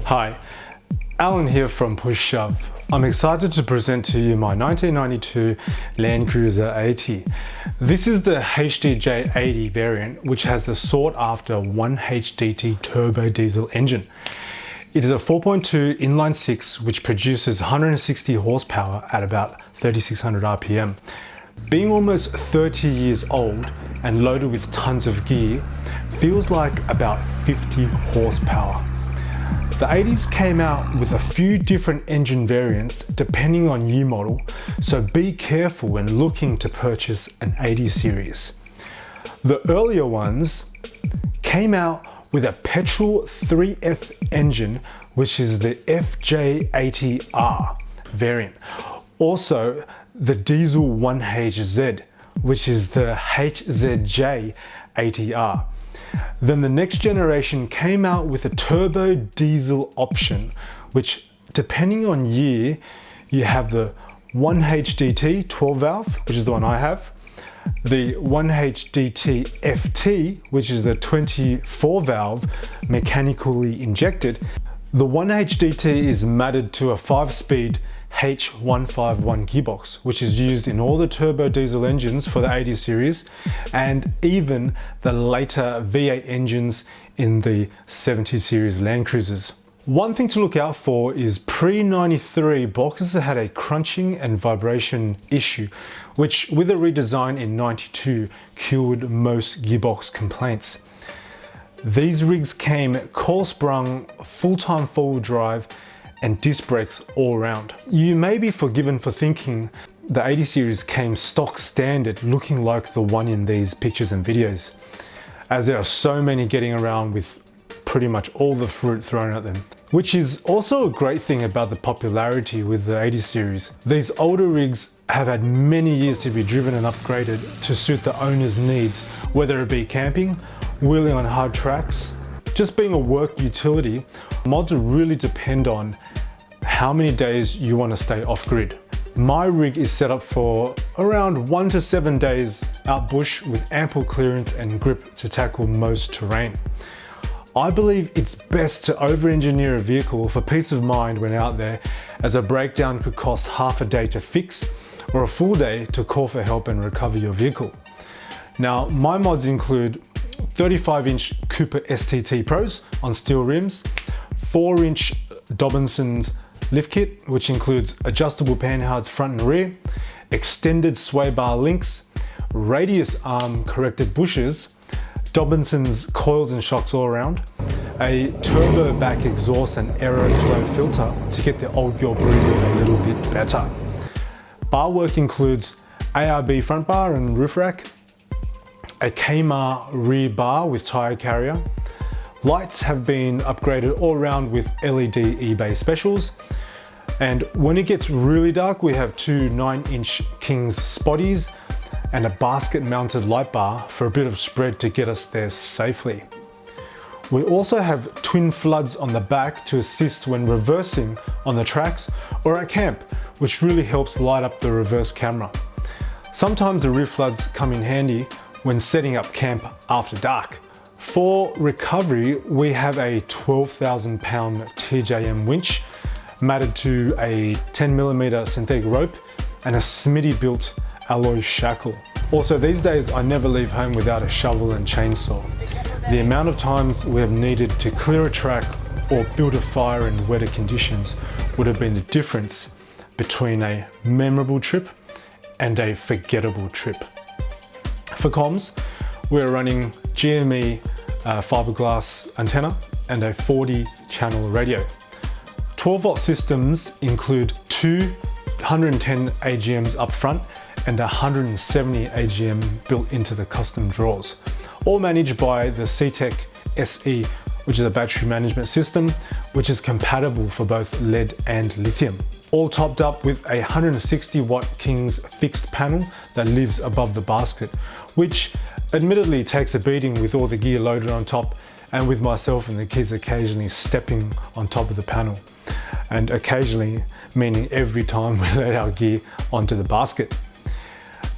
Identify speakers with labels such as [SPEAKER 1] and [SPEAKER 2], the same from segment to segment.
[SPEAKER 1] Hi, Alan here from Push Shove. I'm excited to present to you my 1992 Landcruiser 80. This is the HDJ 80 variant, which has the sought after 1HDT turbo diesel engine. It is a 4.2 inline 6 which produces 160 horsepower at about 3600 RPM. Being almost 30 years old and loaded with tons of gear feels like about 50 horsepower. The 80s came out with a few different engine variants depending on year model, so be careful when looking to purchase an 80 series. The earlier ones came out with a petrol 3F engine, which is the FJ80R variant. Also, the diesel 1HZ, which is the HZJ80R. Then the next generation came out with a turbo diesel option, which depending on year, you have the 1HDT 12 valve, which is the one I have, the 1HDT FT, which is the 24 valve mechanically injected. The 1HDT is matted to a 5-speed H151 gearbox, which is used in all the turbo diesel engines for the 80 series and even the later V8 engines in the 70 series Landcruisers. One thing to look out for is pre-93 boxes had a crunching and vibration issue, which with a redesign in 92 cured most gearbox complaints. These rigs came coil sprung, full-time four-wheel drive and disc brakes all around. You may be forgiven for thinking the 80 series came stock standard looking like the one in these pictures and videos, as there are so many getting around with pretty much all the fruit thrown at them. Which is also a great thing about the popularity with the 80 series. These older rigs have had many years to be driven and upgraded to suit the owner's needs, whether it be camping, wheeling on hard tracks, just being a work utility. Mods really depend on how many days you want to stay off-grid. My rig is set up for around 1 to 7 days out bush with ample clearance and grip to tackle most terrain. I believe it's best to over-engineer a vehicle for peace of mind when out there, as a breakdown could cost half a day to fix or a full day to call for help and recover your vehicle. Now, my mods include 35-inch Cooper STT Pros on steel rims, 4-inch Dobinson's lift kit, which includes adjustable panhards front and rear, extended sway bar links, radius arm corrected bushes, Dobinson's coils and shocks all around, a turbo back exhaust and aeroflow filter to get the old girl breathing a little bit better. Bar work includes ARB front bar and roof rack, a Kmart rear bar with tire carrier. Lights have been upgraded all around with LED eBay specials. And when it gets really dark, we have two 9-inch King's spotties and a basket mounted light bar for a bit of spread to get us there safely. We also have twin floods on the back to assist when reversing on the tracks or at camp, which really helps light up the reverse camera. Sometimes the rear floods come in handy when setting up camp after dark. For recovery, we have a 12,000 pound TJM winch matted to a 10mm synthetic rope and a Smitty built alloy shackle. Also, these days I never leave home without a shovel and chainsaw. The amount of times we have needed to clear a track or build a fire in wetter conditions would have been the difference between a memorable trip and a forgettable trip. For comms, we're running GME fiberglass antenna and a 40 channel radio. 12-volt systems include two 110 AGMs up front and 170 AGM built into the custom drawers, all managed by the CTEC SE, which is a battery management system which is compatible for both lead and lithium. All topped up with a 160 watt King's fixed panel that lives above the basket, which admittedly takes a beating with all the gear loaded on top and with myself and the kids occasionally stepping on top of the panel. And occasionally meaning every time we load our gear onto the basket.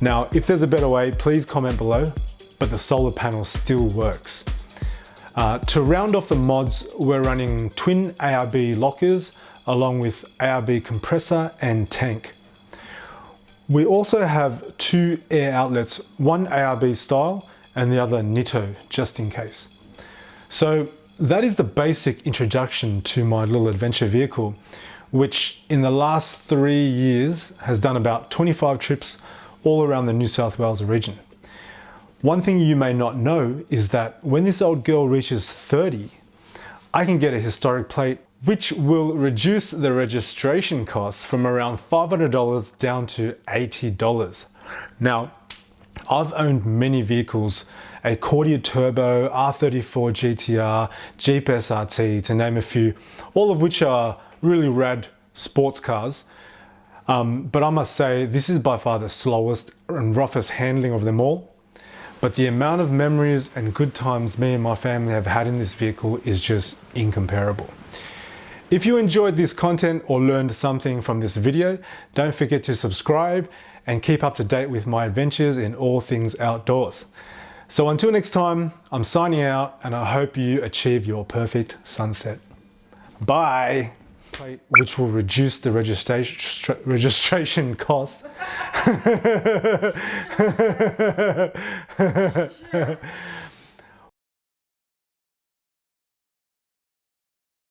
[SPEAKER 1] Now, if there's a better way, please comment below, but the solar panel still works. To round off the mods, we're running twin ARB lockers along with ARB compressor and tank. We also have two air outlets, one ARB style and the other Nitto, just in case. So that is the basic introduction to my little adventure vehicle, which in the last 3 years has done about 25 trips all around the New South Wales region. One thing you may not know is that when this old girl reaches 30, I can get a historic plate which will reduce the registration costs from around $500 down to $80. Now, I've owned many vehicles, a Cordia Turbo, R34 GTR, Jeep SRT, to name a few, all of which are really rad sports cars. But I must say, this is by far the slowest and roughest handling of them all. But the amount of memories and good times me and my family have had in this vehicle is just incomparable. If you enjoyed this content or learned something from this video, don't forget to subscribe and keep up to date with my adventures in all things outdoors. So until next time, I'm signing out and I hope you achieve your perfect sunset. Bye! Which will reduce the registration cost.